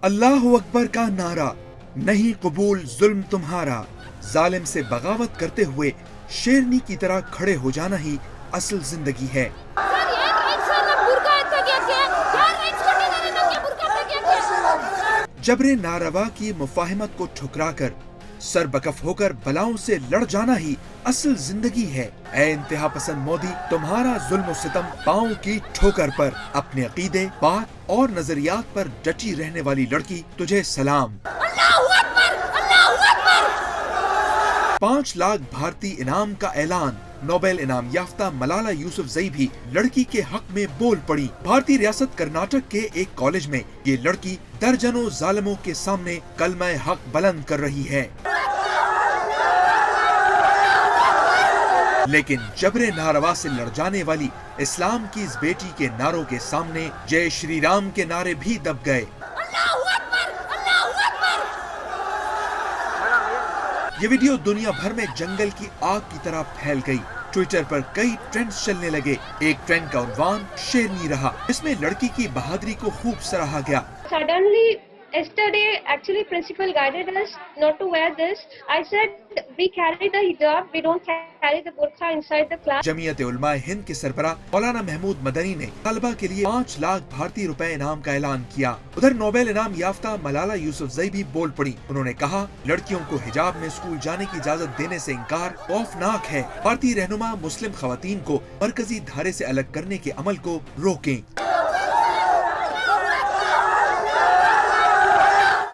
अल्लाह अकबर का नारा, नहीं कबूल जुल्म तुम्हारा। जालिम से बगावत करते हुए शेरनी की तरह खड़े हो जाना ही असल जिंदगी है। जबरे नारवा की मुफाहिमत को ठुकराकर सर बकफ होकर बलाओं से लड़ जाना ही असल जिंदगी है। ऐ इंतहा पसंद मोदी, तुम्हारा जुल्म सितम पाँव की ठोकर पर, अपने अकीदे, बात और नजरियात पर डटी रहने वाली लड़की, तुझे सलाम। 5 लाख भारतीय इनाम का ऐलान। नोबेल इनाम याफ्ता मलाला यूसुफजई भी लड़की के हक में बोल पड़ी। भारतीय रियासत कर्नाटक के एक कॉलेज में ये लड़की दर्जनों जालिमों के सामने कलमा हक बुलंद कर रही है। लेकिन जबरे नारवा से लड़ जाने वाली इस्लाम की इस बेटी के नारों के सामने जय श्री राम के नारे भी दब गए। ये वीडियो दुनिया भर में जंगल की आग की तरह फैल गई। ट्विटर पर कई ट्रेंड्स चलने लगे। एक ट्रेंड का उन्वान शेरनी रहा, इसमें लड़की की बहादुरी को खूब सराहा गया। Suddenly, yesterday, actually, principal guided us not to wear this. I said we carry the hijab, we don't carry the burqa inside the class. Jamiat Ulama Hind के सरबराह मौलाना महमूद मदनी ने तलबा के लिए 5 लाख भारतीय रुपए इनाम का ऐलान किया। उधर नोबेल इनाम याफ्ता मलाला यूसुफजई भी बोल पड़ी। उन्होंने कहा, लड़कियों को हिजाब में स्कूल जाने की इजाजत देने से इंकार खौफनाक है। भारतीय रहनुमा मुस्लिम खवातीन को मरकजी धारे से अलग करने के अमल को रोकें।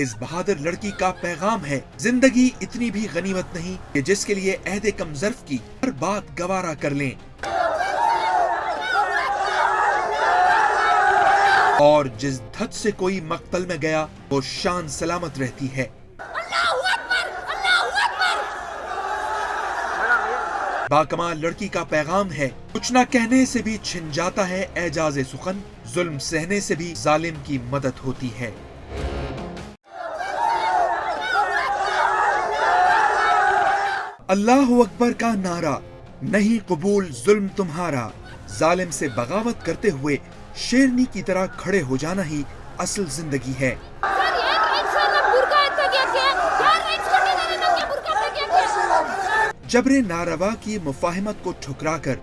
इस बहादुर लड़की का पैगाम है, जिंदगी इतनी भी गनीमत नहीं कि जिसके लिए अहदे कम ज़र्फ की हर बात गवारा कर लें। और जिस धत से कोई मक्तल में गया वो शान सलामत रहती है। बाकमाल लड़की का पैगाम है, कुछ न कहने से भी छिन जाता है एजाज़े सुखन, जुल्म सहने से भी जालिम की मदद होती है। अल्लाह अकबर का नारा, नहीं कबूल जुल्म तुम्हारा। जालिम से बगावत करते हुए शेरनी की तरह खड़े हो जाना ही असल जिंदगी है। जबरे नारवा की मुफाहिमत को ठुकराकर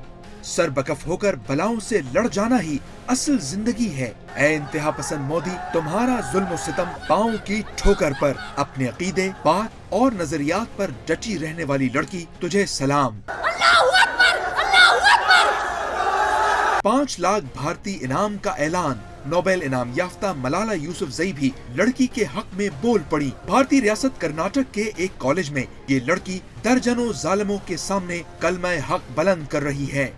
सर बकफ होकर बलाओं से लड़ जाना ही असल जिंदगी है। ऐ इंतहा पसंद मोदी, तुम्हारा जुल्म सितम पाँव की ठोकर पर, अपने अकीदे, बात और नजरियात पर डटी रहने वाली लड़की, तुझे सलाम। 5 लाख भारतीय इनाम का ऐलान। नोबेल इनाम याफ्ता मलाला यूसुफजई भी लड़की के हक में बोल पड़ी। भारतीय रियासत कर्नाटक के एक कॉलेज में ये लड़की दर्जनों जालिमों के सामने कलमा हक बुलंद कर रही है।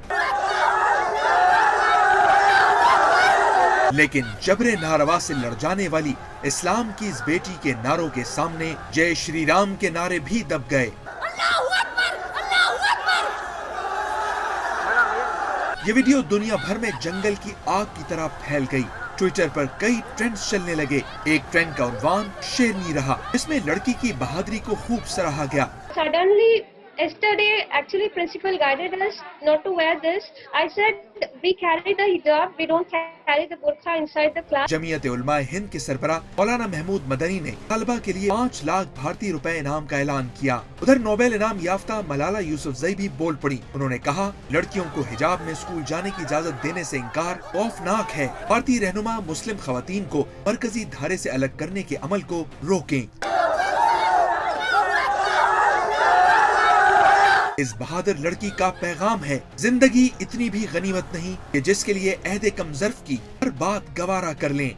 लेकिन जबरे नारवा से लड़ जाने वाली इस्लाम की इस बेटी के नारों के सामने जय श्री राम के नारे भी दब गए। ये वीडियो दुनिया भर में जंगल की आग की तरह फैल गई। ट्विटर पर कई ट्रेंड्स चलने लगे। एक ट्रेंड का उन्वान शेरनी रहा, इसमें लड़की की बहादुरी को खूब सराहा गया। Suddenly, yesterday, actually, principal guided us not to wear this. I said we carry the hijab, we don't carry the burqa inside the class. Jamiat Ulama Hind के सरबराह मौलाना महमूद मदनी ने तलबा के लिए 5 लाख भारतीय रुपए इनाम का ऐलान किया। उधर नोबेल इनाम याफ्ता मलाला यूसुफजई भी बोल पड़ी। उन्होंने कहा, लड़कियों को हिजाब में स्कूल जाने की इजाजत देने से इंकार खौफनाक है। भारतीय रहनुमा मुस्लिम खवातीन को मरकजी धारे से अलग करने के अमल को रोकें। इस बहादुर लड़की का पैगाम है, जिंदगी इतनी भी गनीमत नहीं कि जिसके लिए अहदे कम ज़र्फ की हर बात गवारा कर लें।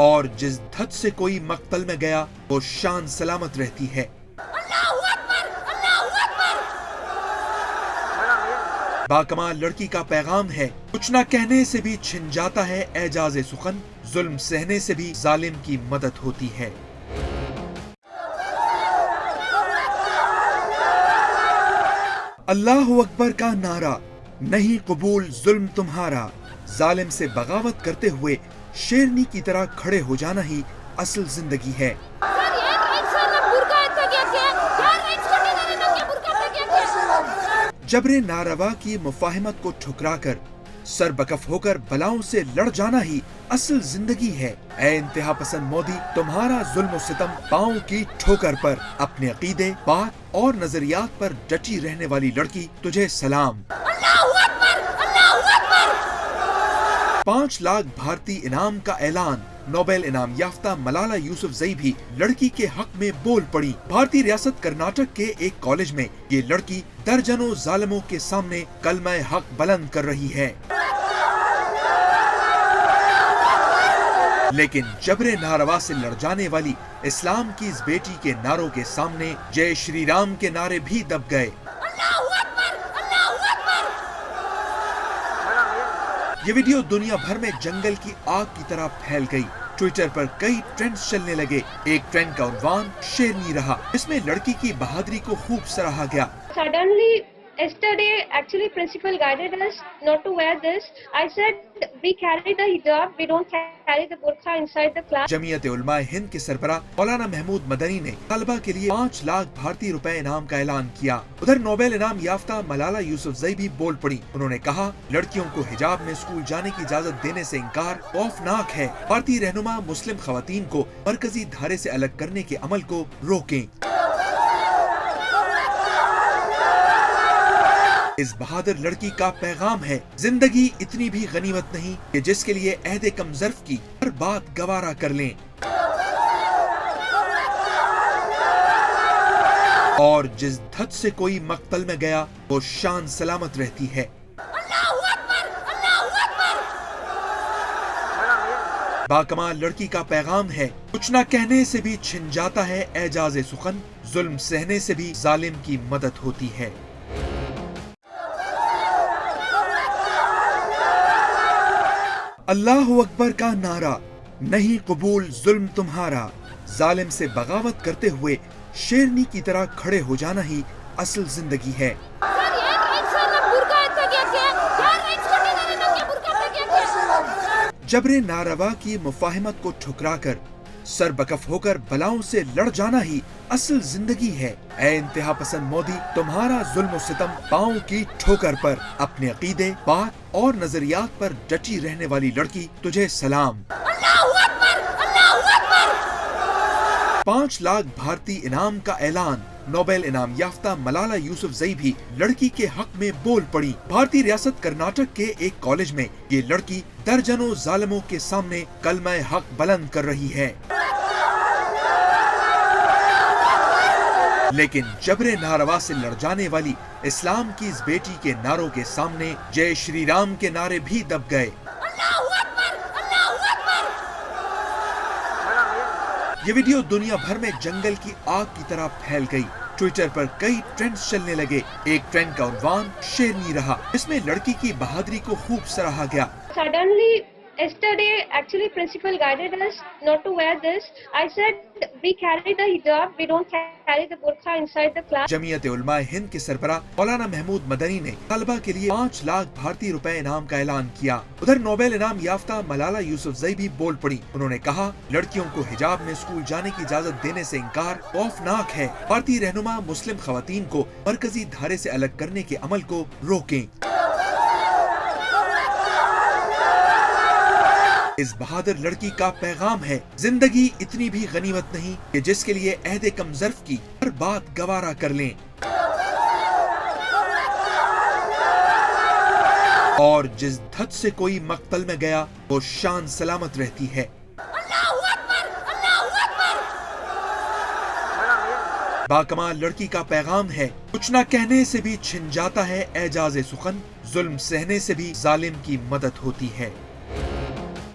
और जिस धत से कोई मक्तल में गया वो शान सलामत रहती है। बाकमाल लड़की का पैगाम है, कुछ न कहने से भी छिन जाता है एजाज़े सुखन, जुल्म सहने से भी जालिम की मदद होती है। अल्लाह अकबर का नारा, नहीं कबूल जुल्म तुम्हारा। जालिम से बगावत करते हुए शेरनी की तरह खड़े हो जाना ही असल जिंदगी है। जबरे नारवा की मुफाहिमत को ठुकराकर सर बकफ होकर बलाओं से लड़ जाना ही असल जिंदगी है। ऐ इंतहा पसंद मोदी, तुम्हारा जुल्म सितम पाँव की ठोकर पर, अपने अकीदे, बात और नजरियात पर डटी रहने वाली लड़की, तुझे सलाम। 5 लाख भारतीय इनाम का ऐलान। नोबेल इनाम याफ्ता मलाला यूसुफजई भी लड़की के हक में बोल पड़ी। भारतीय रियासत कर्नाटक के एक कॉलेज में ये लड़की दर्जनों जालिमों के सामने कलमा हक बुलंद कर रही है, लेकिन जबरे नारवा से लड़ जाने वाली इस्लाम की इस बेटी के नारों के सामने जय श्री राम के नारे भी दब गए। ये वीडियो दुनिया भर में जंगल की आग की तरह फैल गई। ट्विटर पर कई ट्रेंड्स चलने लगे। एक ट्रेंड का उन्वान शेरनी रहा, इसमें लड़की की बहादुरी को खूब सराहा गया। Suddenly, yesterday, actually, principal guided us not to wear this. I said we carry the hijab, we don't carry the burqa inside the class. Jamiat Ulama Hind के सरबराह मौलाना महमूद मदनी ने तलबा के लिए 5 लाख भारतीय रुपए इनाम का ऐलान किया। उधर नोबेल इनाम याफ्ता मलाला यूसुफजई भी बोल पड़ी। उन्होंने कहा, लड़कियों को हिजाब में स्कूल जाने की इजाजत देने से इंकार खौफनाक है। भारतीय रहनुमा मुस्लिम खवातीन को मरकजी धारे से अलग करने के अमल को रोकें। इस बहादुर लड़की का पैगाम है, जिंदगी इतनी भी गनीमत नहीं कि जिसके लिए अहदे कम ज़र्फ की हर बात गवारा कर लें, और जिस धत से कोई मक्तल में गया वो शान सलामत रहती है। बाकमाल लड़की का पैगाम है, कुछ न कहने से भी छिन जाता है एजाज़े सुखन, जुल्म सहने से भी जालिम की मदद होती है। अल्लाहु अकबर का नारा, नहीं कबूल जुल्म तुम्हारा। जालिम से बगावत करते हुए शेरनी की तरह खड़े हो जाना ही असल जिंदगी है। जबरे नारवा की मुफाहिमत को ठुकराकर सर बकफ होकर बलाओं से लड़ जाना ही असल जिंदगी है। ऐ इंतहा पसंद मोदी, तुम्हारा जुल्म सितम पाँव की ठोकर पर, अपने अकीदे, बात और नजरियात पर डटी रहने वाली लड़की, तुझे सलाम। 5 लाख भारतीय इनाम का ऐलान। नोबेल इनाम याफ्ता मलाला यूसुफजई भी लड़की के हक में बोल पड़ी। भारतीय रियासत कर्नाटक के एक कॉलेज में ये लड़की दर्जनों जालिमों के सामने कलमा हक बुलंद कर रही है, लेकिन जबरे नारवा से लड़ जाने वाली इस्लाम की इस बेटी के नारों के सामने जय श्री राम के नारे भी दब गए। ये वीडियो दुनिया भर में जंगल की आग की तरह फैल गई। ट्विटर पर कई ट्रेंड्स चलने लगे। एक ट्रेंड का उन्वान शेरनी रहा, इसमें लड़की की बहादुरी को खूब सराहा गया। Suddenly, yesterday, actually, principal guided us not to wear this. I said we carry the hijab, we don't carry the burqa inside the class. Jamiat Ulama Hind के सरबराह मौलाना महमूद मदनी ने तलबा के लिए 5 लाख भारतीय रुपए इनाम का ऐलान किया। उधर नोबेल इनाम याफ्ता मलाला यूसुफजई भी बोल पड़ी। उन्होंने कहा, लड़कियों को हिजाब में स्कूल जाने की इजाजत देने से इंकार खौफनाक है। भारतीय रहनुमा मुस्लिम खवातीन को मरकजी धारे से अलग करने के अमल को रोकें। इस बहादुर लड़की का पैगाम है, जिंदगी इतनी भी गनीमत नहीं कि जिसके लिए अहदे कम ज़र्फ की हर बात गवारा कर लें, और जिस धत से कोई मक्तल में गया वो शान सलामत रहती है। बाकमाल लड़की का पैगाम है, कुछ न कहने से भी छिन जाता है एजाज़े सुखन, जुल्म सहने से भी जालिम की मदद होती है।